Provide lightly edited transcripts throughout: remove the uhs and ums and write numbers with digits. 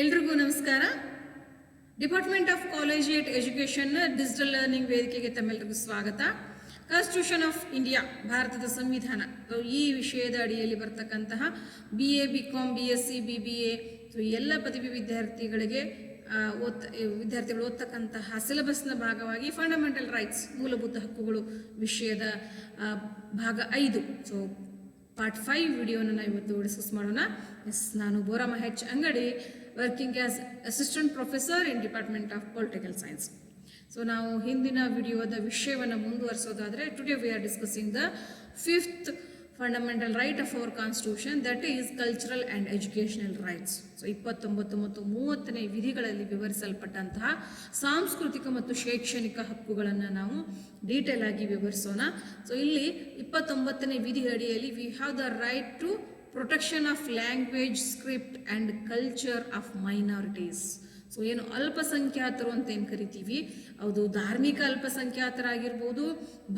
ಎಲ್ರಿಗೂ ನಮಸ್ಕಾರ. Department of collegiate education digital learning ವೇದಿಕೆಗೆ ತಮ್ಮೆಲ್ಲರಿಗೂ ಸ್ವಾಗತ. ಕಾನ್ಸ್ಟಿಟ್ಯೂಷನ್ ಆಫ್ ಇಂಡಿಯಾ, ಭಾರತದ ಸಂವಿಧಾನ, ಈ ವಿಷಯದ ಅಡಿಯಲ್ಲಿ ಬರ್ತಕ್ಕಂತಹ BA, BCom, BSc, BBA ಎಲ್ಲ ಪದವಿ ವಿದ್ಯಾರ್ಥಿಗಳು ಓದ್ತಕ್ಕಂತಹ ಸಿಲೆಬಸ್ನ ಭಾಗವಾಗಿ ಫಂಡಮೆಂಟಲ್ ರೈಟ್ಸ್, ಮೂಲಭೂತ ಹಕ್ಕುಗಳು ವಿಷಯದ ಭಾಗ 5. ಸೊ ಪಾರ್ಟ್ 5 ವಿಡಿಯೋನ ನಾವು ಇವತ್ತು ಡಿಸ್ಕಸ್ ಮಾಡೋಣ. ನಾನು Boramma H. Angadi, working as assistant professor in department of political science. So ನಾವು ಹಿಂದಿನ ವಿಡಿಯೋದ ವಿಷಯವನ್ನು ಮುಂದುವರಿಸೋದಾದರೆ, today we are discussing the 5th fundamental right of our constitution, that is cultural and educational rights. So 29 ಮತ್ತು 30ನೇ ವಿಧಿಗಳಲ್ಲಿ ವಿವರಿಸಲ್ಪಟ್ಟಂತಹ ಸಾಂಸ್ಕೃತಿಕ ಮತ್ತು ಶೈಕ್ಷಣಿಕ ಹಕ್ಕುಗಳನ್ನು ನಾವು ಡೀಟೇಲ್ ಆಗಿ ವಿವರಿಸೋಣ. ಸೊ ಇಲ್ಲಿ 29ನೇ ವಿಧಿ ಅಡಿಯಲ್ಲಿ we have the right to protection of language, script and culture of minorities. So ಏನು ಅಲ್ಪಸಂಖ್ಯಾತರು ಅಂತ ಏನು ಕರಿತೀವಿ, ಅದು ಧಾರ್ಮಿಕ ಅಲ್ಪಸಂಖ್ಯಾತರಾಗಿರ್ಬೋದು,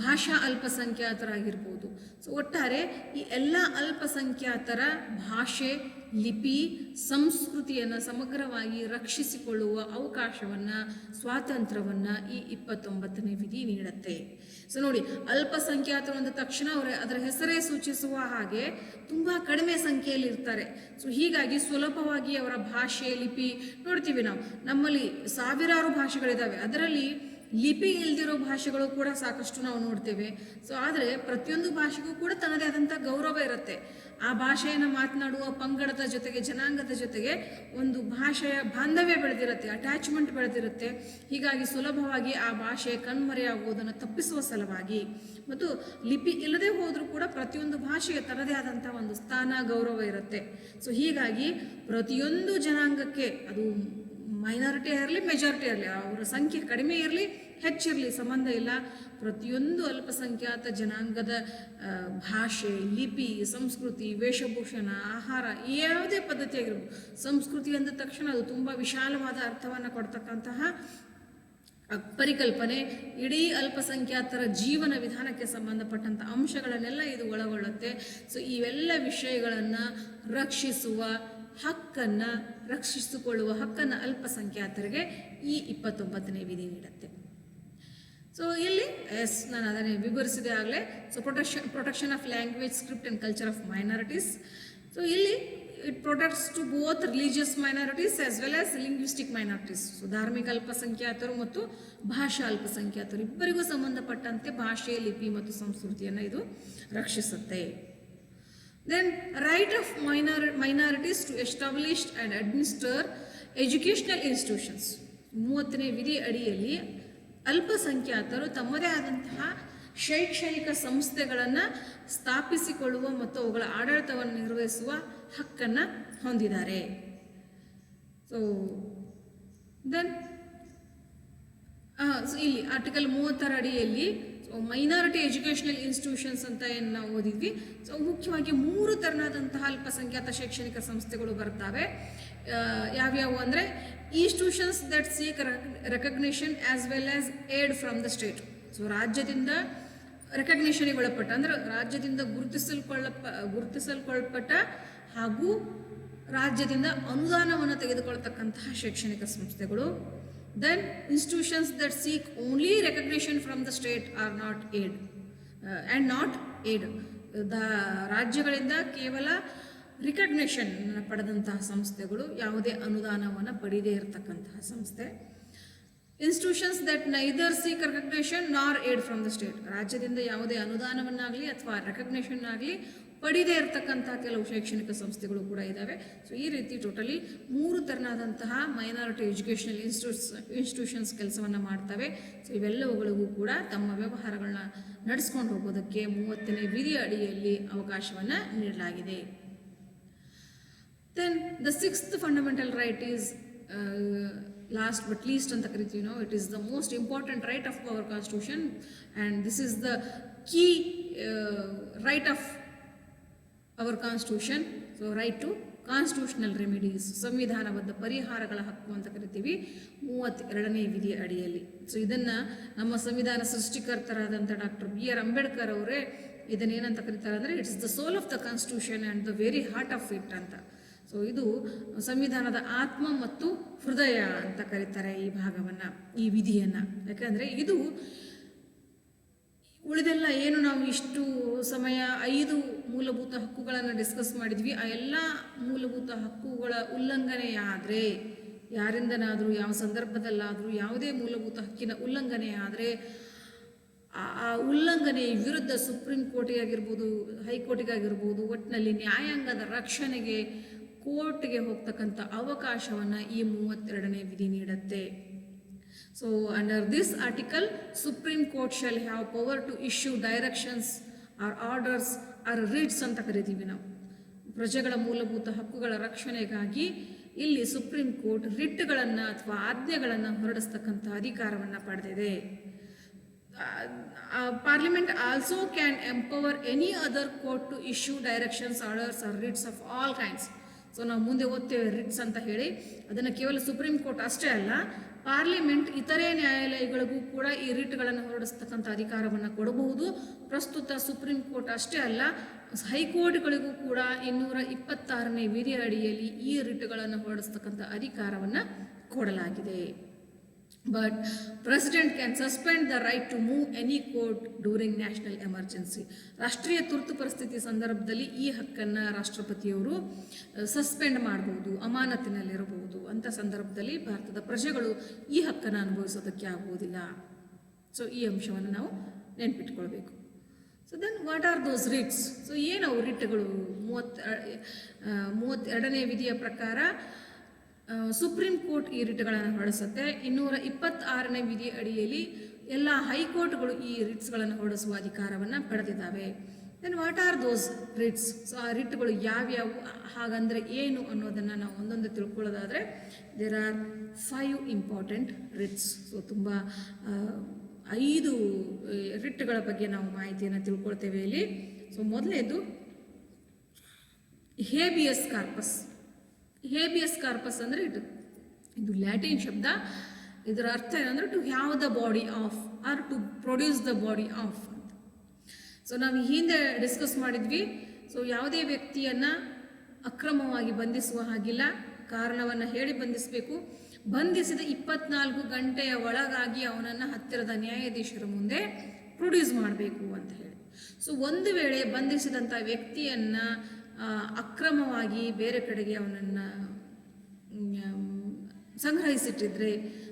ಭಾಷಾ ಅಲ್ಪಸಂಖ್ಯಾತರಾಗಿರ್ಬೋದು. ಸೊ ಒಟ್ಟಾರೆ ಈ ಎಲ್ಲ ಅಲ್ಪಸಂಖ್ಯಾತರ ಭಾಷೆ, ಲಿಪಿ, ಸಂಸ್ಕೃತಿಯನ್ನು ಸಮಗ್ರವಾಗಿ ರಕ್ಷಿಸಿಕೊಳ್ಳುವ ಅವಕಾಶವನ್ನು, ಸ್ವಾತಂತ್ರ್ಯವನ್ನು ಈ 29ನೇ ವಿಧಿ ನೀಡುತ್ತೆ. ಸೊ ನೋಡಿ, ಅಲ್ಪಸಂಖ್ಯಾತರು ಅಂದ ತಕ್ಷಣ ಅದರ ಹೆಸರೇ ಸೂಚಿಸುವ ಹಾಗೆ ತುಂಬ ಕಡಿಮೆ ಸಂಖ್ಯೆಯಲ್ಲಿ ಇರ್ತಾರೆ. ಸೊ ಹೀಗಾಗಿ ಸುಲಭವಾಗಿ ಅವರ ಭಾಷೆ, ಲಿಪಿ ನೋಡ್ತೀವಿ ನಾವು. ನಮ್ಮಲ್ಲಿ ಸಾವಿರಾರು ಭಾಷೆಗಳಿದ್ದಾವೆ, ಅದರಲ್ಲಿ ಲಿಪಿ ಇಲ್ದಿರೋ ಭಾಷೆಗಳು ಕೂಡ ಸಾಕಷ್ಟು ನಾವು ನೋಡ್ತೇವೆ. ಸೊ ಆದರೆ ಪ್ರತಿಯೊಂದು ಭಾಷೆಗೂ ಕೂಡ ತನ್ನದೇ ಆದಂಥ ಗೌರವ ಇರುತ್ತೆ. ಆ ಭಾಷೆಯನ್ನು ಮಾತನಾಡುವ ಪಂಗಡದ ಜೊತೆಗೆ, ಜನಾಂಗದ ಜೊತೆಗೆ ಒಂದು ಭಾಷೆಯ ಬಾಂಧವ್ಯ ಬೆಳೆದಿರುತ್ತೆ, ಅಟ್ಯಾಚ್ಮೆಂಟ್ ಬೆಳೆದಿರುತ್ತೆ. ಹೀಗಾಗಿ ಸುಲಭವಾಗಿ ಆ ಭಾಷೆ ಕಣ್ಮರೆಯಾಗುವುದನ್ನು ತಪ್ಪಿಸುವ ಸಲುವಾಗಿ, ಮತ್ತು ಲಿಪಿ ಇಲ್ಲದೆ ಹೋದರೂ ಕೂಡ ಪ್ರತಿಯೊಂದು ಭಾಷೆಗೆ ತನ್ನದೇ ಆದಂಥ ಒಂದು ಸ್ಥಾನ, ಗೌರವ ಇರುತ್ತೆ. ಸೊ ಹೀಗಾಗಿ ಪ್ರತಿಯೊಂದು ಜನಾಂಗಕ್ಕೆ, ಅದು ಮೈನಾರಿಟಿ ಇರಲಿ, ಮೆಜಾರಿಟಿ ಇರಲಿ, ಅವರ ಸಂಖ್ಯೆ ಕಡಿಮೆ ಇರಲಿ, ಹೆಚ್ಚಿರಲಿ, ಸಂಬಂಧ ಇಲ್ಲ. ಪ್ರತಿಯೊಂದು ಅಲ್ಪಸಂಖ್ಯಾತ ಜನಾಂಗದ ಭಾಷೆ, ಲಿಪಿ, ಸಂಸ್ಕೃತಿ, ವೇಷಭೂಷಣ, ಆಹಾರ, ಯಾವುದೇ ಪದ್ಧತಿ ಆಗಿರ್ಬೋದು. ಸಂಸ್ಕೃತಿ ಅಂದ ತಕ್ಷಣ ಅದು ತುಂಬ ವಿಶಾಲವಾದ ಅರ್ಥವನ್ನು ಕೊಡ್ತಕ್ಕಂತಹ ಪರಿಕಲ್ಪನೆ. ಇಡೀ ಅಲ್ಪಸಂಖ್ಯಾತರ ಜೀವನ ವಿಧಾನಕ್ಕೆ ಸಂಬಂಧಪಟ್ಟಂಥ ಅಂಶಗಳನ್ನೆಲ್ಲ ಇದು ಒಳಗೊಳ್ಳುತ್ತೆ. ಸೊ ಇವೆಲ್ಲ ವಿಷಯಗಳನ್ನು ರಕ್ಷಿಸುವ ಹಕ್ಕನ್ನು, ರಕ್ಷಿಸಿಕೊಳ್ಳುವ ಹಕ್ಕನ್ನು ಅಲ್ಪಸಂಖ್ಯಾತರಿಗೆ ಈ 29ನೇ ವಿಧಿ ನೀಡುತ್ತೆ. ಸೊ ಇಲ್ಲಿ ನಾನು ಅದನ್ನೇ ವಿವರಿಸಿದೆ ಆಗಲೇ. So protection of language, script and culture of minorities. So ಇಲ್ಲಿ it protects to both religious minorities as well as linguistic minorities. So ಧಾರ್ಮಿಕ ಅಲ್ಪಸಂಖ್ಯಾತರು ಮತ್ತು ಭಾಷಾ ಅಲ್ಪಸಂಖ್ಯಾತರು ಇಬ್ಬರಿಗೂ ಸಂಬಂಧಪಟ್ಟಂತೆ ಭಾಷೆ, ಲಿಪಿ ಮತ್ತು ಸಂಸ್ಕೃತಿಯನ್ನು ಇದು ರಕ್ಷಿಸುತ್ತೆ. Then right of minorities to establish and administer educational institutions. 30ನೇ ವಿಧಿ ಅಡಿಯಲ್ಲಿ ಅಲ್ಪಸಂಖ್ಯಾತರು ತಮ್ಮದೇ ಆದಂತಹ ಶೈಕ್ಷಣಿಕ ಸಂಸ್ಥೆಗಳನ್ನು ಸ್ಥಾಪಿಸಿಕೊಳ್ಳುವ ಮತ್ತು ಅವುಗಳ ಆಡಳಿತವನ್ನು ನಿರ್ವಹಿಸುವ ಹಕ್ಕನ್ನು ಹೊಂದಿದ್ದಾರೆ. ಸೊ ದೆನ್ ಇಲ್ಲಿ ಆರ್ಟಿಕಲ್ 30ರ ಅಡಿಯಲ್ಲಿ ಮೈನಾರಿಟಿ ಎಜುಕೇಷನಲ್ ಇನ್ಸ್ಟಿಟ್ಯೂಷನ್ಸ್ ಅಂತ ಏನು ನಾವು ಓದಿದ್ವಿ. ಸೊ ಮುಖ್ಯವಾಗಿ 3 ಥರನಾದಂತಹ ಅಲ್ಪಸಂಖ್ಯಾತ ಶೈಕ್ಷಣಿಕ ಸಂಸ್ಥೆಗಳು ಬರ್ತವೆ. ಯಾವ್ಯಾವು ಅಂದರೆ, institutions that seek recognition as well as aid from the state. So ರಾಜ್ಯದಿಂದ ರೆಕಗ್ನಿಷನ್ಗೆ ಒಳಪಟ್ಟ, ಅಂದರೆ ರಾಜ್ಯದಿಂದ ಗುರುತಿಸಲ್ಪಟ್ಟ ಹಾಗೂ ರಾಜ್ಯದಿಂದ ಅನುದಾನವನ್ನು ತೆಗೆದುಕೊಳ್ತಕ್ಕಂತಹ ಶೈಕ್ಷಣಿಕ ಸಂಸ್ಥೆಗಳು. Then institutions that seek only recognition from the state are not aid and not aid. ರಾಜ್ಯಗಳಿಂದ ಕೇವಲ ರಿಕಗ್ನಿಷನ್ ಪಡೆದಂತಹ ಸಂಸ್ಥೆಗಳು, ಯಾವುದೇ ಅನುದಾನವನ್ನು ಪಡೆಯದೇ ಇರತಕ್ಕಂತಹ ಸಂಸ್ಥೆ. Institutions that neither seek recognition ನಾರ್ ಏಡ್ ಫ್ರಮ್ ದ ಸ್ಟೇಟ್. ರಾಜ್ಯದಿಂದ ಯಾವುದೇ ಅನುದಾನವನ್ನಾಗಲಿ ಅಥವಾ ರೆಕಗ್ನಿಷನ್ ಆಗಲಿ ಪಡೆಯದೇ ಇರತಕ್ಕಂಥ ಕೆಲವು ಶೈಕ್ಷಣಿಕ ಸಂಸ್ಥೆಗಳು ಕೂಡ ಇದ್ದಾವೆ. ಸೊ ಈ ರೀತಿ ಟೋಟಲಿ 3 ಥರನಾದಂತಹ ಮೈನಾರಿಟಿ ಎಜುಕೇಷನಲ್ ಇನ್ಸ್ಟಿಟ್ಯೂಷನ್ಸ್ ಕೆಲಸವನ್ನು ಮಾಡ್ತವೆ. ಸೊ ಇವೆಲ್ಲವುಗಳಿಗೂ ಕೂಡ ತಮ್ಮ ವ್ಯವಹಾರಗಳನ್ನ ನಡೆಸ್ಕೊಂಡು ಹೋಗೋದಕ್ಕೆ 30ನೇ ವಿಧಿ ಅಡಿಯಲ್ಲಿ ಅವಕಾಶವನ್ನು ನೀಡಲಾಗಿದೆ. Then the 6th fundamental right is last but least ಅಂತ ಕರಿತೀವಿ ನಾವು. It is the most important right of our constitution and this is the key right of our constitution. So right to constitutional remedies, ಸಂವಿಧಾನಬದ್ಧ ಪರಿಹಾರಗಳ ಹಕ್ಕು ಅಂತ ಕರಿತೀವಿ 32ನೇ ವಿಧಿ ಅಡಿಯಲ್ಲಿ. ಸೊ ಇದನ್ನು ನಮ್ಮ ಸಂವಿಧಾನ ಸೃಷ್ಟಿಕರ್ತರಾದಂಥ ಡಾಕ್ಟರ್ BR ಅಂಬೇಡ್ಕರ್ ಅವರೇ ಇದನ್ನೇನಂತ ಕರೀತಾರೆ ಅಂದರೆ, it's the soul of the constitution and the very heart of it ಅಂತ. ಸೊ ಇದು ಸಂವಿಧಾನದ ಆತ್ಮ ಮತ್ತು ಹೃದಯ ಅಂತ ಕರೀತಾರೆ ಈ ಭಾಗವನ್ನು, ಈ ವಿಧಿಯನ್ನು. ಯಾಕಂದರೆ ಇದು ಉಳಿದೆಲ್ಲ ಏನು ನಾವು ಇಷ್ಟು ಸಮಯ 5 ಮೂಲಭೂತ ಹಕ್ಕುಗಳನ್ನು ಡಿಸ್ಕಸ್ ಮಾಡಿದ್ವಿ, ಆ ಎಲ್ಲ ಮೂಲಭೂತ ಹಕ್ಕುಗಳ ಉಲ್ಲಂಘನೆಯಾದರೆ, ಯಾರಿಂದನಾದರೂ ಯಾವ ಸಂದರ್ಭದಲ್ಲಾದರೂ ಯಾವುದೇ ಮೂಲಭೂತ ಹಕ್ಕಿನ ಉಲ್ಲಂಘನೆ ಆದರೆ ಆ ಉಲ್ಲಂಘನೆಯ ವಿರುದ್ಧ ಸುಪ್ರೀಂ ಕೋರ್ಟಿಗಾಗಿರ್ಬೋದು, ಹೈಕೋರ್ಟಿಗಾಗಿರ್ಬೋದು, ಒಟ್ಟಿನಲ್ಲಿ ನ್ಯಾಯಾಂಗದ ರಕ್ಷಣೆಗೆ ಕೋರ್ಟ್ಗೆ ಹೋಗ್ತಕ್ಕಂಥ ಅವಕಾಶವನ್ನು ಈ 32ನೇ ವಿಧಿ ನೀಡುತ್ತೆ. So under this article supreme court shall have power to issue directions or orders or writs ಅಂತ ಕರಿತೀವಿ ನಾವು. ಪ್ರಜೆಗಳ ಮೂಲಭೂತ ಹಕ್ಕುಗಳ ರಕ್ಷಣೆಗಾಗಿ ಇಲ್ಲಿ ಸುಪ್ರೀಂ ಕೋರ್ಟ್ ರಿಟ್ಗಳನ್ನು ಅಥವಾ ಆಜ್ಞೆಗಳನ್ನು ಹೊರಡಿಸ್ತಕ್ಕಂಥ ಅಧಿಕಾರವನ್ನು ಪಡೆದಿದೆ. Parliament also can empower any other court to issue directions, orders or writs of all kinds. So ನಾವು ಮುಂದೆ ಓದ್ತೇವೆ ರಿಟ್ಸ್ ಅಂತ ಹೇಳಿ. ಅದನ್ನು ಕೇವಲ ಸುಪ್ರೀಂ ಕೋರ್ಟ್ ಅಷ್ಟೇ ಅಲ್ಲ, ಪಾರ್ಲಿಮೆಂಟ್ ಇತರೆ ನ್ಯಾಯಾಲಯಗಳಿಗೂ ಕೂಡ ಈ ರಿಟ್ಗಳನ್ನು ಹೊರಡಿಸ್ತಕ್ಕಂಥ ಅಧಿಕಾರವನ್ನು ಕೊಡಬಹುದು. ಪ್ರಸ್ತುತ ಸುಪ್ರೀಂ ಕೋರ್ಟ್ ಅಷ್ಟೇ ಅಲ್ಲ, ಹೈಕೋರ್ಟ್ಗಳಿಗೂ ಕೂಡ 226ನೇ ವಿಧಿ ಅಡಿಯಲ್ಲಿ ಈ ರಿಟ್ಗಳನ್ನು ಹೊರಡಿಸ್ತಕ್ಕಂಥ ಅಧಿಕಾರವನ್ನು ಕೊಡಲಾಗಿದೆ. But president can suspend the right to move any court during national emergency. ರಾಷ್ಟ್ರೀಯ ತುರ್ತು ಪರಿಸ್ಥಿತಿ ಸಂದರ್ಭದಲ್ಲಿ ಈ ಹಕ್ಕನ್ನು ರಾಷ್ಟ್ರಪತಿಯವರು ಸಸ್ಪೆಂಡ್ ಮಾಡಬಹುದು, ಅಮಾನತಿನಲ್ಲಿರಬಹುದು. ಅಂಥ ಸಂದರ್ಭದಲ್ಲಿ ಭಾರತದ ಪ್ರಜೆಗಳು ಈ ಹಕ್ಕನ್ನು ಅನುಭವಿಸೋದಕ್ಕೆ ಆಗುವುದಿಲ್ಲ. ಸೊ ಈ ಅಂಶವನ್ನು ನಾವು ನೆನ್ಪಿಟ್ಕೊಳ್ಬೇಕು. So then what are those writs? So ಏನವು ರಿಟ್ಗಳು? 32ನೇ ವಿಧಿಯ ಪ್ರಕಾರ ಸುಪ್ರೀಂ ಕೋರ್ಟ್ ಈ ರಿಟ್ಗಳನ್ನು ಹೊರಡಿಸುತ್ತೆ. 226ನೇ ವಿಧಿ ಅಡಿಯಲ್ಲಿ ಎಲ್ಲ ಹೈಕೋರ್ಟ್ಗಳು ಈ ರಿಟ್ಸ್ಗಳನ್ನು ಹೊರಡಿಸುವ ಅಧಿಕಾರವನ್ನು ಪಡೆದಿದ್ದಾವೆ. Then what are those writs? So ಆ ರಿಟ್ಗಳು ಯಾವ್ಯಾವು, ಹಾಗಂದರೆ ಏನು ಅನ್ನೋದನ್ನು ನಾವು ಒಂದೊಂದು ತಿಳ್ಕೊಳ್ಳೋದಾದರೆ, there are 5 important writs. So ತುಂಬ 5 ರಿಟ್ಗಳ ಬಗ್ಗೆ ನಾವು ಮಾಹಿತಿಯನ್ನು ತಿಳ್ಕೊಳ್ತೇವೆ ಇಲ್ಲಿ. ಸೊ ಮೊದಲನೇದು ಹೇಬಿಯಸ್ ಕಾರ್ಪಸ್. ಹೇಬಿಯಸ್ ಕಾರ್ಪಸ್ ಅಂದರೆ ಇದು ಲ್ಯಾಟಿನ್ ಶಬ್ದ. ಇದರ ಅರ್ಥ ಏನಂದರೆ to have the body of or to produce the body of ಅಂತ. ಸೊ ನಾವು ಹಿಂದೆ ಡಿಸ್ಕಸ್ ಮಾಡಿದ್ವಿ. ಸೊ ಯಾವುದೇ ವ್ಯಕ್ತಿಯನ್ನು ಅಕ್ರಮವಾಗಿ ಬಂಧಿಸುವ ಹಾಗಿಲ್ಲ, ಕಾರಣವನ್ನು ಹೇಳಿ ಬಂಧಿಸಬೇಕು. ಬಂಧಿಸಿದ 24 ಗಂಟೆಯ ಒಳಗಾಗಿ ಅವನನ್ನು ಹತ್ತಿರದ ನ್ಯಾಯಾಧೀಶರ ಮುಂದೆ ಪ್ರೊಡ್ಯೂಸ್ ಮಾಡಬೇಕು ಅಂತ ಹೇಳಿ. ಸೊ ಒಂದು ವೇಳೆ ಬಂಧಿಸಿದಂಥ ವ್ಯಕ್ತಿಯನ್ನು ಅಕ್ರಮವಾಗಿ ಬೇರೆ ಕಡೆಗೆ ಅವನನ್ನು ಸಂಗ್ರಹಿಸಿಟ್ಟಿದ್ರೆ,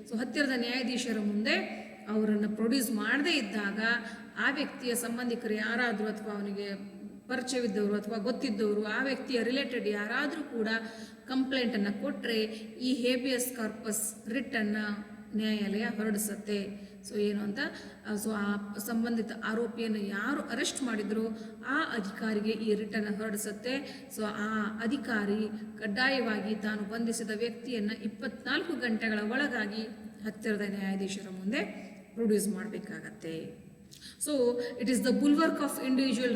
ಸೊ ಹತ್ತಿರದ ನ್ಯಾಯಾಧೀಶರ ಮುಂದೆ ಅವರನ್ನು ಪ್ರೊಡ್ಯೂಸ್ ಮಾಡದೇ ಇದ್ದಾಗ ಆ ವ್ಯಕ್ತಿಯ ಸಂಬಂಧಿಕರು ಯಾರಾದರೂ ಅಥವಾ ಅವನಿಗೆ ಪರಿಚಯವಿದ್ದವರು ಅಥವಾ ಗೊತ್ತಿದ್ದವರು, ಆ ವ್ಯಕ್ತಿಯ ರಿಲೇಟೆಡ್ ಯಾರಾದರೂ ಕೂಡ ಕಂಪ್ಲೇಂಟನ್ನು ಕೊಟ್ಟರೆ ಈ ಹೇಬಿಯಸ್ ಕಾರ್ಪಸ್ ರಿಟ್ಟನ್ನು ನ್ಯಾಯಾಲಯ ಹೊರಡಿಸುತ್ತೆ. ಸೊ ಏನು ಅಂತ, ಸೊ ಆ ಸಂಬಂಧಿತ ಆರೋಪಿಯನ್ನು ಯಾರು ಅರೆಸ್ಟ್ ಮಾಡಿದ್ರು ಆ ಅಧಿಕಾರಿಗೆ ಈ ರಿಟ್ಟನ್ನು ಹೊರಡಿಸುತ್ತೆ. ಸೊ ಆ ಅಧಿಕಾರಿ ಕಡ್ಡಾಯವಾಗಿ ತಾನು ಬಂಧಿಸಿದ ವ್ಯಕ್ತಿಯನ್ನು 24 ಗಂಟೆಗಳ ಒಳಗಾಗಿ ಹತ್ತಿರದ ನ್ಯಾಯಾಧೀಶರ ಮುಂದೆ ಪ್ರೊಡ್ಯೂಸ್ ಮಾಡಬೇಕಾಗತ್ತೆ. So it is the bulwark of individual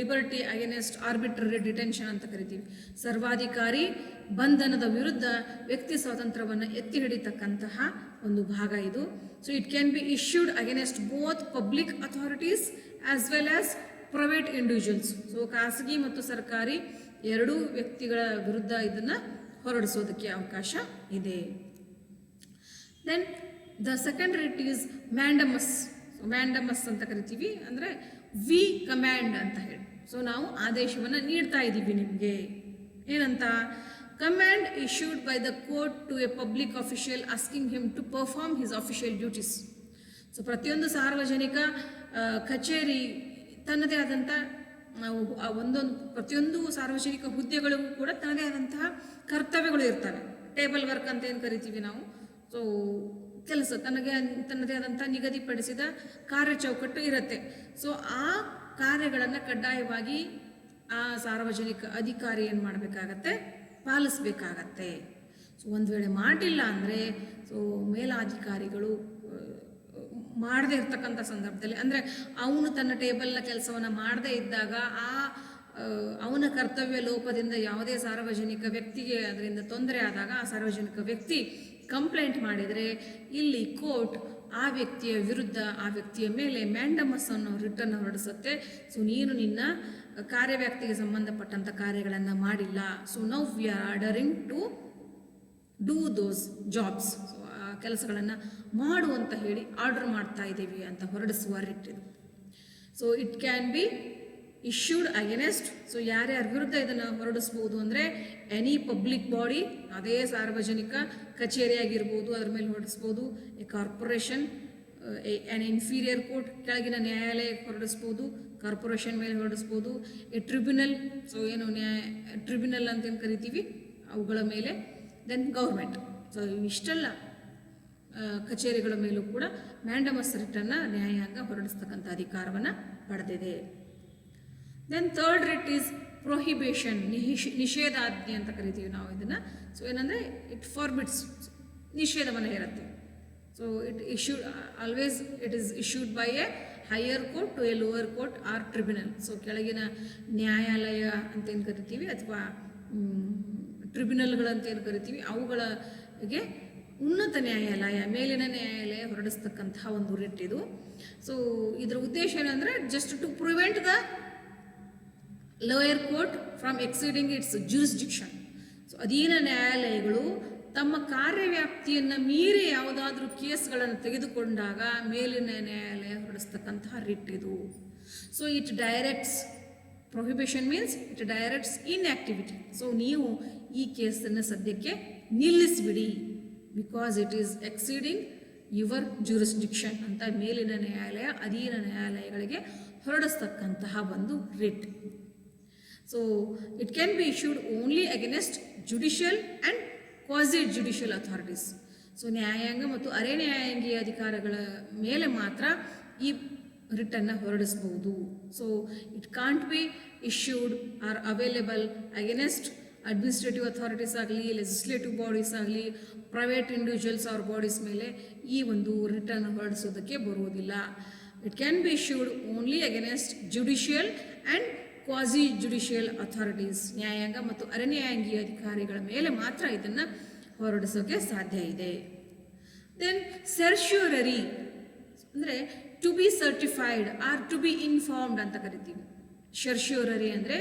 liberty against arbitrary detention ಅಂತ ಕರಿತೀವಿ. ಸರ್ವಾಧಿಕಾರಿ ಬಂಧನದ ವಿರುದ್ಧ ವ್ಯಕ್ತಿ ಸ್ವಾತಂತ್ರ್ಯವನ್ನು ಎತ್ತಿ ಹಿಡಿತಕ್ಕಂತಹ ಒಂದು ಭಾಗ ಇದು. So it can be issued against both public authorities as well as private individuals. So ಖಾಸಗಿ ಮತ್ತು ಸರ್ಕಾರಿ ಎರಡೂ ವ್ಯಕ್ತಿಗಳ ವಿರುದ್ಧ ಇದನ್ನು ಹೊರಡಿಸೋದಕ್ಕೆ ಅವಕಾಶ ಇದೆ. Then the second writ is mandamus. Mandamus ಅಂತ ಕರಿತೀವಿ, ಅಂದರೆ ವಿ ಕಮ್ಯಾಂಡ್ ಅಂತ ಹೇಳಿ. ಸೊ ನಾವು ಆದೇಶವನ್ನು ನೀಡ್ತಾ ಇದ್ದೀವಿ ನಿಮಗೆ. ಏನಂತ? Command issued by the court to a public official asking him to perform his official duties. So ಪ್ರತಿಯೊಂದು ಸಾರ್ವಜನಿಕ ಕಚೇರಿ ತನ್ನದೇ ಆದಂಥ ಪ್ರತಿಯೊಂದು ಸಾರ್ವಜನಿಕ ಹುದ್ದೆಗಳಿಗೂ ಕೂಡ ತನ್ನದೇ ಆದಂತಹ ಕರ್ತವ್ಯಗಳು ಇರ್ತವೆ. ಟೇಬಲ್ ವರ್ಕ್ ಅಂತ ಏನು ಕರಿತೀವಿ ನಾವು. ಸೊ ಕೆಲಸ ತನ್ನದೇ ಆದಂಥ ನಿಗದಿಪಡಿಸಿದ ಕಾರ್ಯಚೌಕಟ್ಟು ಇರುತ್ತೆ. ಸೊ ಆ ಕಾರ್ಯಗಳನ್ನು ಕಡ್ಡಾಯವಾಗಿ ಆ ಸಾರ್ವಜನಿಕ ಅಧಿಕಾರಿ ಏನು ಮಾಡಬೇಕಾಗತ್ತೆ? ಪಾಲಿಸಬೇಕಾಗತ್ತೆ. ಸೊ ಒಂದು ವೇಳೆ ಮಾಡಿಲ್ಲ ಅಂದರೆ, ಸೊ ಮೇಲಾಧಿಕಾರಿಗಳು ಮಾಡದೇ ಇರ್ತಕ್ಕಂಥ ಸಂದರ್ಭದಲ್ಲಿ, ಅಂದರೆ ಅವನು ತನ್ನ ಟೇಬಲ್ನ ಕೆಲಸವನ್ನು ಮಾಡದೇ ಇದ್ದಾಗ ಅವನ ಕರ್ತವ್ಯ ಲೋಪದಿಂದ ಯಾವುದೇ ಸಾರ್ವಜನಿಕ ವ್ಯಕ್ತಿಗೆ ಅದರಿಂದ ತೊಂದರೆ ಆದಾಗ ಆ ಸಾರ್ವಜನಿಕ ವ್ಯಕ್ತಿ ಕಂಪ್ಲೇಂಟ್ ಮಾಡಿದರೆ ಇಲ್ಲಿ ಕೋರ್ಟ್ ಆ ವ್ಯಕ್ತಿಯ ವಿರುದ್ಧ, ಆ ವ್ಯಕ್ತಿಯ ಮೇಲೆ ಮ್ಯಾಂಡಮಸ್ ಅನ್ನೋ ರಿಟ್ಟನ್ನು ಹೊರಡಿಸುತ್ತೆ. ಸೊ ನೀನು ನಿನ್ನ ಕಾರ್ಯವ್ಯಾಪ್ತಿಗೆ ಸಂಬಂಧಪಟ್ಟಂಥ ಕಾರ್ಯಗಳನ್ನು ಮಾಡಿಲ್ಲ. So now we are ordering to do those jobs. So ಆ ಕೆಲಸಗಳನ್ನು ಮಾಡು ಅಂತ ಹೇಳಿ ಆರ್ಡರ್ ಮಾಡ್ತಾ ಇದ್ದೀವಿ ಅಂತ ಹೊರಡಿಸುವ ರಿಟ್ ಇದು. So it can be issued against. So ಯಾರ್ಯಾರ ವಿರುದ್ಧ ಇದನ್ನು ಹೊರಡಿಸ್ಬೋದು ಅಂದರೆ ಎನಿ ಪಬ್ಲಿಕ್ ಬಾಡಿ, ಅದೇ ಸಾರ್ವಜನಿಕ ಕಚೇರಿ ಆಗಿರ್ಬೋದು, ಅದ್ರ ಮೇಲೆ ಹೊರಡಿಸ್ಬೋದು. A corporation, an inferior court, ಕೆಳಗಿನ ನ್ಯಾಯಾಲಯಕ್ಕೆ ಹೊರಡಿಸ್ಬೋದು, ಕಾರ್ಪೊರೇಷನ್ ಮೇಲೆ ಹೊರಡಿಸ್ಬೋದು. ಎ ಟ್ರಿಬ್ಯುನಲ್, ಸೊ ಏನು ಟ್ರಿಬ್ಯುನಲ್ ಅಂತೇನು ಕರಿತೀವಿ ಅವುಗಳ ಮೇಲೆ. Then government. ಸೊ ಇಷ್ಟೆಲ್ಲ ಕಚೇರಿಗಳ ಮೇಲೂ ಕೂಡ ಮ್ಯಾಂಡಮಸ್ ರಿಟ್ಟನ್ನು ನ್ಯಾಯಾಂಗ ಹೊರಡಿಸ್ತಕ್ಕಂಥ ಅಧಿಕಾರವನ್ನು ಪಡೆದಿದೆ. Then third writ is prohibition, ನಿಷೇಧಾಜ್ಞೆ ಅಂತ ಕರಿತೀವಿ ನಾವು ಇದನ್ನು. ಸೊ ಏನಂದರೆ ಇಟ್ ಫಾರ್ಬಿಡ್ಸ್, ನಿಷೇಧವನ್ನು ಹೇರುತ್ತೆ. So it issued always it is issued by a higher court to a lower court or tribunal. So ಕೆಳಗಿನ ನ್ಯಾಯಾಲಯ ಅಂತೇನು ಕರಿತೀವಿ ಅಥವಾ ಟ್ರಿಬ್ಯುನಲ್ಗಳಂತೇನು ಕರಿತೀವಿ ಅವುಗಳಿಗೆ ಉನ್ನತ ನ್ಯಾಯಾಲಯ, ಮೇಲಿನ ನ್ಯಾಯಾಲಯ ಹೊರಡಿಸ್ತಕ್ಕಂತಹ ಒಂದು ರಿಟ್ ಇದು. ಸೊ ಇದರ ಉದ್ದೇಶ ಏನಂದರೆ just to prevent the lower court from exceeding its jurisdiction. So ಅಧೀನ ನ್ಯಾಯಾಲಯಗಳು ತಮ್ಮ ಕಾರ್ಯವ್ಯಾಪ್ತಿಯನ್ನು ಮೀರಿ ಯಾವುದಾದ್ರೂ ಕೇಸ್ಗಳನ್ನು ತೆಗೆದುಕೊಂಡಾಗ ಮೇಲಿನ ನ್ಯಾಯಾಲಯ ಹೊರಡಿಸ್ತಕ್ಕಂತಹ ರಿಟ್ ಇದು. So it directs, prohibition means it directs inactivity. So ನೀವು ಈ ಕೇಸನ್ನು ಸದ್ಯಕ್ಕೆ ನಿಲ್ಲಿಸಿಬಿಡಿ, because it is exceeding your jurisdiction ಅಂತ ಮೇಲಿನ ನ್ಯಾಯಾಲಯ ಅಧೀನ ನ್ಯಾಯಾಲಯಗಳಿಗೆ ಹೊರಡಿಸ್ತಕ್ಕಂತಹ ಒಂದು writ. So it can be issued only against judicial and quasi judicial authorities. So ನ್ಯಾಯಾಂಗ ಮತ್ತು ಅರೆ ನ್ಯಾಯಾಂಗೀಯ ಅಧಿಕಾರಗಳ ಮೇಲೆ ಮಾತ್ರ ಈ ರಿಟ್ಟನ್ನು ಹೊರಡಿಸಬಹುದು. So it can't be issued or available against administrative authorities ಆಗಲಿ, ಲೆಜಿಸ್ಲೇಟಿವ್ ಬಾಡೀಸ್ ಆಗಲಿ, ಪ್ರೈವೇಟ್ ಇಂಡಿವಿಜುವಲ್ಸ್ ಅವ್ರ ಬಾಡೀಸ್ ಮೇಲೆ ಈ ಒಂದು ರಿಟ್ಟನ್ನು ಹೊರಡಿಸೋದಕ್ಕೆ ಬರುವುದಿಲ್ಲ. It can be issued only against judicial and quasi judicial authorities, ನ್ಯಾಯಾಂಗ ಮತ್ತು ಅರೆ ನ್ಯಾಯಾಂಗೀಯ ಅಧಿಕಾರಿಗಳ ಮೇಲೆ ಮಾತ್ರ ಇದನ್ನು ಹೊರಡಿಸೋಕ್ಕೆ ಸಾಧ್ಯ ಇದೆ. ದೆನ್ ಸೆರ್ಶ್ಯೂರರಿ ಅಂದರೆ to be certified or to be informed ಅಂತ ಕರಿತೀವಿ. ಸೆರ್ಶ್ಯೂರರಿ ಅಂದರೆ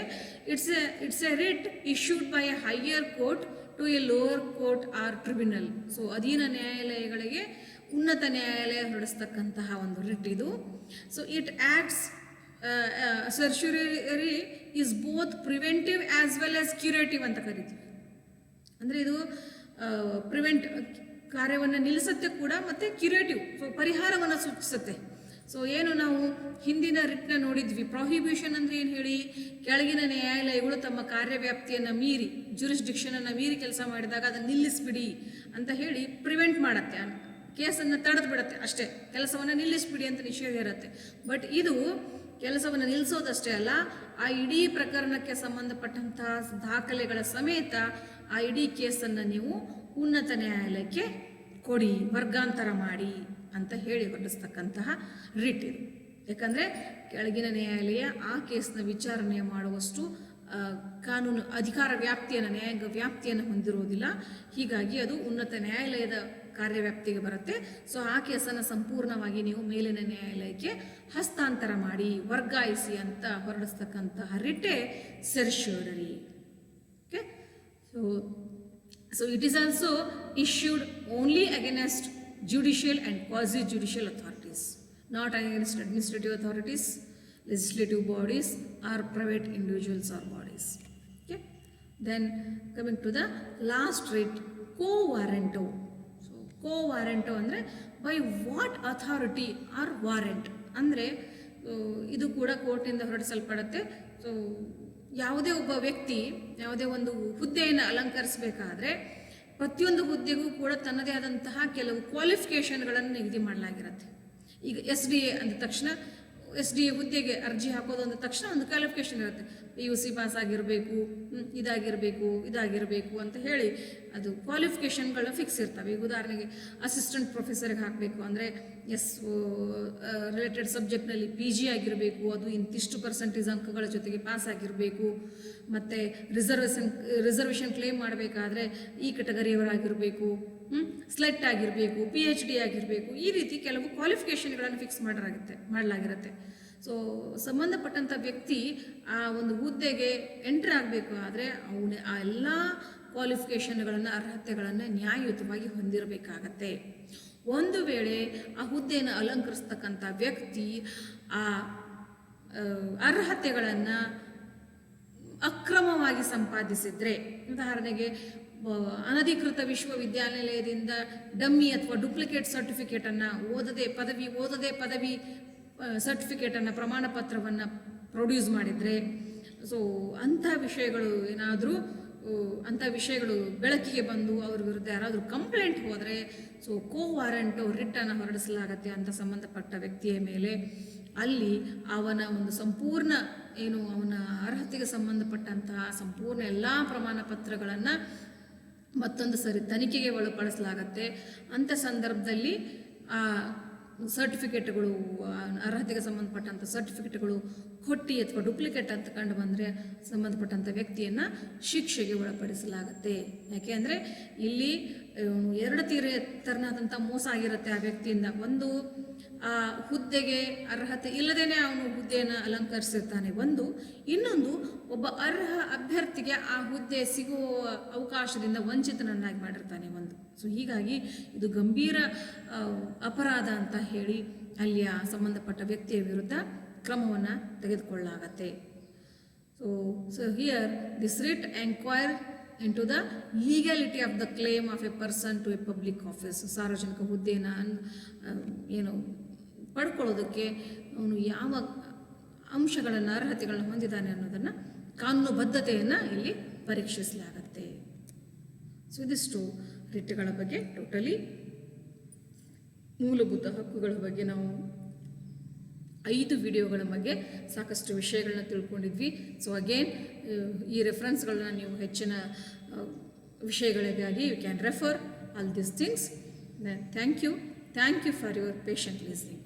it's a writ issued by a higher court to a lower court or tribunal. So ಅಧೀನ ನ್ಯಾಯಾಲಯಗಳಿಗೆ ಉನ್ನತ ನ್ಯಾಯಾಲಯ ಹೊರಡಿಸ್ತಕ್ಕಂತಹ ಒಂದು ರಿಟ್ ಇದು. So it acts certiorari is both preventive as well as curative ಅಂತ ಕರಿತೀವಿ. ಅಂದರೆ ಇದು ಪ್ರಿವೆಂಟ್ ಕಾರ್ಯವನ್ನು ನಿಲ್ಲಿಸುತ್ತೆ ಕೂಡ ಮತ್ತು ಕ್ಯೂರೇಟಿವ್, ಸೊ ಪರಿಹಾರವನ್ನು ಸೂಚಿಸುತ್ತೆ. ಸೊ ಏನು ನಾವು ಹಿಂದಿನ ರಿಟ್ನ ನೋಡಿದ್ವಿ, ಪ್ರೊಹಿಬಿಷನ್ ಅಂದರೆ ಏನು ಹೇಳಿ, ಕೆಳಗಿನ ನ್ಯಾಯಾಲಯಗಳು ತಮ್ಮ ಕಾರ್ಯವ್ಯಾಪ್ತಿಯನ್ನು ಮೀರಿ, ಜ್ಯೂರಿಸ್ಡಿಕ್ಷನನ್ನು ಮೀರಿ ಕೆಲಸ ಮಾಡಿದಾಗ ಅದನ್ನು ನಿಲ್ಲಿಸ್ಬಿಡಿ ಅಂತ ಹೇಳಿ ಪ್ರಿವೆಂಟ್ ಮಾಡುತ್ತೆ, ಕೇಸನ್ನು ತಡೆದು ಬಿಡುತ್ತೆ ಅಷ್ಟೇ, ಕೆಲಸವನ್ನು ನಿಲ್ಲಿಸ್ಬಿಡಿ ಅಂತ ನಿಷೇಧ ಇರುತ್ತೆ. ಬಟ್ ಇದು ಕೆಲಸವನ್ನು ನಿಲ್ಲಿಸೋದಷ್ಟೇ ಅಲ್ಲ, ಆ ಇಡೀ ಪ್ರಕರಣಕ್ಕೆ ಸಂಬಂಧಪಟ್ಟಂತಹ ದಾಖಲೆಗಳ ಸಮೇತ ಆ ಇಡೀ ಕೇಸನ್ನು ನೀವು ಉನ್ನತ ನ್ಯಾಯಾಲಯಕ್ಕೆ ಕೊಡಿ, ವರ್ಗಾಂತರ ಮಾಡಿ ಅಂತ ಹೇಳಿ ಹೊರಡಿಸ್ತಕ್ಕಂತಹ ರಿಟ್ ಇದು. ಯಾಕಂದರೆ ಕೆಳಗಿನ ನ್ಯಾಯಾಲಯ ಆ ಕೇಸ್ನ ವಿಚಾರಣೆ ಮಾಡುವಷ್ಟು ಕಾನೂನು ಅಧಿಕಾರ ವ್ಯಾಪ್ತಿಯನ್ನು, ನ್ಯಾಯಾಂಗ ವ್ಯಾಪ್ತಿಯನ್ನು ಹೊಂದಿರುವುದಿಲ್ಲ. ಹೀಗಾಗಿ ಅದು ಉನ್ನತ ನ್ಯಾಯಾಲಯದ ಕಾರ್ಯವ್ಯಾಪ್ತಿಗೆ ಬರುತ್ತೆ. ಸೊ ಆ ಕೇಸನ್ನು ಸಂಪೂರ್ಣವಾಗಿ ನೀವು ಮೇಲಿನ ನ್ಯಾಯಾಲಯಕ್ಕೆ ಹಸ್ತಾಂತರ ಮಾಡಿ, ವರ್ಗಾಯಿಸಿ ಅಂತ ಹೊರಡಿಸ್ತಕ್ಕಂತಹ ರಿಟ್ಟೇ certiorari. Okay, so it is also issued only against judicial and quasi-judicial authorities, not against administrative authorities, legislative bodies or private individuals or bodies. Okay, then coming to the last writ, quo warranto. So quo warranto ಅಂದರೆ by what authority or warrant ಅಂದರೆ ಇದು ಕೂಡ ಕೋರ್ಟಿಂದ ಹೊರಡಿಸಲ್ಪಡುತ್ತೆ. So ಯಾವುದೇ ಒಬ್ಬ ವ್ಯಕ್ತಿ ಯಾವುದೇ ಒಂದು ಹುದ್ದೆಯನ್ನು ಅಲಂಕರಿಸಬೇಕಾದ್ರೆ ಪ್ರತಿಯೊಂದು ಹುದ್ದೆಗೂ ಕೂಡ ತನ್ನದೇ ಆದಂತಹ ಕೆಲವು ಕ್ವಾಲಿಫಿಕೇಷನ್ಗಳನ್ನು ನಿಗದಿ ಮಾಡಲಾಗಿರುತ್ತೆ. ಈಗ SDA ಅಂದ ತಕ್ಷಣ, SDA ಹುದ್ದೆಗೆ ಅರ್ಜಿ ಹಾಕೋದು ಅಂದ ತಕ್ಷಣ ಒಂದು ಕ್ವಾಲಿಫಿಕೇಷನ್ ಇರುತ್ತೆ. PUC ಪಾಸ್ ಆಗಿರಬೇಕು, ಇದಾಗಿರಬೇಕು ಅಂತ ಹೇಳಿ ಅದು ಕ್ವಾಲಿಫಿಕೇಷನ್ಗಳು ಫಿಕ್ಸ್ ಇರ್ತವೆ. ಈಗ ಉದಾಹರಣೆಗೆ ಅಸಿಸ್ಟೆಂಟ್ ಪ್ರೊಫೆಸರ್ಗೆ ಹಾಕಬೇಕು ಅಂದರೆ ರಿಲೇಟೆಡ್ ಸಬ್ಜೆಕ್ಟ್ನಲ್ಲಿ PG ಆಗಿರಬೇಕು, ಅದು ಇಂತಿಷ್ಟು ಪರ್ಸೆಂಟೇಜ್ ಅಂಕಗಳ ಜೊತೆಗೆ ಪಾಸ್ ಆಗಿರಬೇಕು. ಮತ್ತು ರಿಸರ್ವೇಷನ್ ಕ್ಲೇಮ್ ಮಾಡಬೇಕಾದ್ರೆ ಈ ಕೆಟಗರಿಯವರಾಗಿರಬೇಕು, ಸ್ಲೆಟ್ ಆಗಿರಬೇಕು, PhD ಆಗಿರಬೇಕು. ಈ ರೀತಿ ಕೆಲವು ಕ್ವಾಲಿಫಿಕೇಷನ್ಗಳನ್ನು ಫಿಕ್ಸ್ ಮಾಡಲಾಗಿರುತ್ತೆ. ಸೊ ಸಂಬಂಧಪಟ್ಟಂಥ ವ್ಯಕ್ತಿ ಆ ಒಂದು ಹುದ್ದೆಗೆ ಎಂಟ್ರಿ ಆಗಬೇಕು ಆದರೆ ಅವನ ಆ ಎಲ್ಲ ಕ್ವಾಲಿಫಿಕೇಷನ್ಗಳನ್ನು ಅರ್ಹತೆಗಳನ್ನು ನ್ಯಾಯಯುತವಾಗಿ ಹೊಂದಿರಬೇಕಾಗತ್ತೆ. ಒಂದು ವೇಳೆ ಆ ಹುದ್ದೆಯನ್ನು ಅಲಂಕರಿಸ್ತಕ್ಕಂಥ ವ್ಯಕ್ತಿ ಆ ಅರ್ಹತೆಗಳನ್ನು ಅಕ್ರಮವಾಗಿ ಸಂಪಾದಿಸಿದರೆ, ಉದಾಹರಣೆಗೆ ಅನಧಿಕೃತ ವಿಶ್ವವಿದ್ಯಾನಿಲಯದಿಂದ ಡಮ್ಮಿ ಅಥವಾ ಡುಪ್ಲಿಕೇಟ್ ಸರ್ಟಿಫಿಕೇಟನ್ನು ಓದದೆ ಪದವಿ ಸರ್ಟಿಫಿಕೇಟನ್ನು ಪ್ರಮಾಣ ಪತ್ರವನ್ನು ಪ್ರೊಡ್ಯೂಸ್ ಮಾಡಿದರೆ, ಸೊ ಅಂಥ ವಿಷಯಗಳು ಏನಾದರೂ ಅಂಥ ವಿಷಯಗಳು ಬೆಳಕಿಗೆ ಬಂದು ಅವ್ರ ವಿರುದ್ಧ ಯಾರಾದರೂ ಕಂಪ್ಲೇಂಟ್ ಹೋದರೆ ಸೊ ವಾರಂಟು ರಿಟ್ಟನ್ನು ಹೊರಡಿಸಲಾಗತ್ತೆ ಅಂತ ಸಂಬಂಧಪಟ್ಟ ವ್ಯಕ್ತಿಯ ಮೇಲೆ. ಅಲ್ಲಿ ಅವನ ಒಂದು ಸಂಪೂರ್ಣ ಅವನ ಅರ್ಹತೆಗೆ ಸಂಬಂಧಪಟ್ಟಂತಹ ಸಂಪೂರ್ಣ ಎಲ್ಲ ಪ್ರಮಾಣ ಪತ್ರಗಳನ್ನು ಮತ್ತೊಂದು ಸರಿ ತನಿಖೆಗೆ ಒಳಪಡಿಸಲಾಗತ್ತೆ. ಅಂಥ ಸಂದರ್ಭದಲ್ಲಿ ಆ ಸರ್ಟಿಫಿಕೇಟ್ಗಳು, ಅರ್ಹತೆಗೆ ಸಂಬಂಧಪಟ್ಟಂಥ ಸರ್ಟಿಫಿಕೇಟ್ಗಳು ಕೊಟ್ಟಿ ಅಥವಾ ಡುಪ್ಲಿಕೇಟ್ ಅಂತ ಕಂಡು ಬಂದರೆ ಸಂಬಂಧಪಟ್ಟಂಥ ವ್ಯಕ್ತಿಯನ್ನು ಶಿಕ್ಷೆಗೆ ಒಳಪಡಿಸಲಾಗತ್ತೆ. ಯಾಕೆ ಅಂದರೆ ಇಲ್ಲಿ ಎರಡು ತೆರನಾದಂಥ ಮೋಸ ಆಗಿರುತ್ತೆ ಆ ವ್ಯಕ್ತಿಯಿಂದ. ಒಂದು, ಆ ಹುದ್ದೆಗೆ ಅರ್ಹತೆ ಇಲ್ಲದೇನೆ ಅವನು ಹುದ್ದೆಯನ್ನು ಅಲಂಕರಿಸಿರ್ತಾನೆ. ಇನ್ನೊಂದು, ಒಬ್ಬ ಅರ್ಹ ಅಭ್ಯರ್ಥಿಗೆ ಆ ಹುದ್ದೆ ಸಿಗುವ ಅವಕಾಶದಿಂದ ವಂಚಿತನನ್ನಾಗಿ ಮಾಡಿರ್ತಾನೆ. ಸೊ ಹೀಗಾಗಿ ಇದು ಗಂಭೀರ ಅಪರಾಧ ಅಂತ ಹೇಳಿ ಅಲ್ಲಿಯ ಸಂಬಂಧಪಟ್ಟ ವ್ಯಕ್ತಿಯ ವಿರುದ್ಧ ಕ್ರಮವನ್ನು ತೆಗೆದುಕೊಳ್ಳಲಾಗತ್ತೆ. So here this writ enquire into the legality of the claim of a person to a public office. ಸಾರ್ವಜನಿಕ ಹುದ್ದೆಯನ್ನು ಪಡ್ಕೊಳ್ಳೋದಕ್ಕೆ ಅವನು ಯಾವ ಅಂಶಗಳನ್ನು, ಅರ್ಹತೆಗಳನ್ನು ಹೊಂದಿದ್ದಾನೆ ಅನ್ನೋದನ್ನು, ಕಾನೂನು ಬದ್ಧತೆಯನ್ನು ಇಲ್ಲಿ ಪರೀಕ್ಷಿಸಲಾಗತ್ತೆ. ಸೊ ಇದಿಷ್ಟು ರಿಟ್ಗಳ ಬಗ್ಗೆ, ಟೋಟಲಿ ಮೂಲಭೂತ ಹಕ್ಕುಗಳ ಬಗ್ಗೆ ನಾವು 5 ವಿಡಿಯೋಗಳ ಬಗ್ಗೆ ಸಾಕಷ್ಟು ವಿಷಯಗಳನ್ನ ತಿಳ್ಕೊಂಡಿದ್ವಿ. ಸೊ ಅಗೇನ್ ಈ ರೆಫರೆನ್ಸ್ಗಳನ್ನ ನೀವು ಹೆಚ್ಚಿನ ವಿಷಯಗಳಿಗಾಗಿ you can refer all these things. Thank you for your patient listening.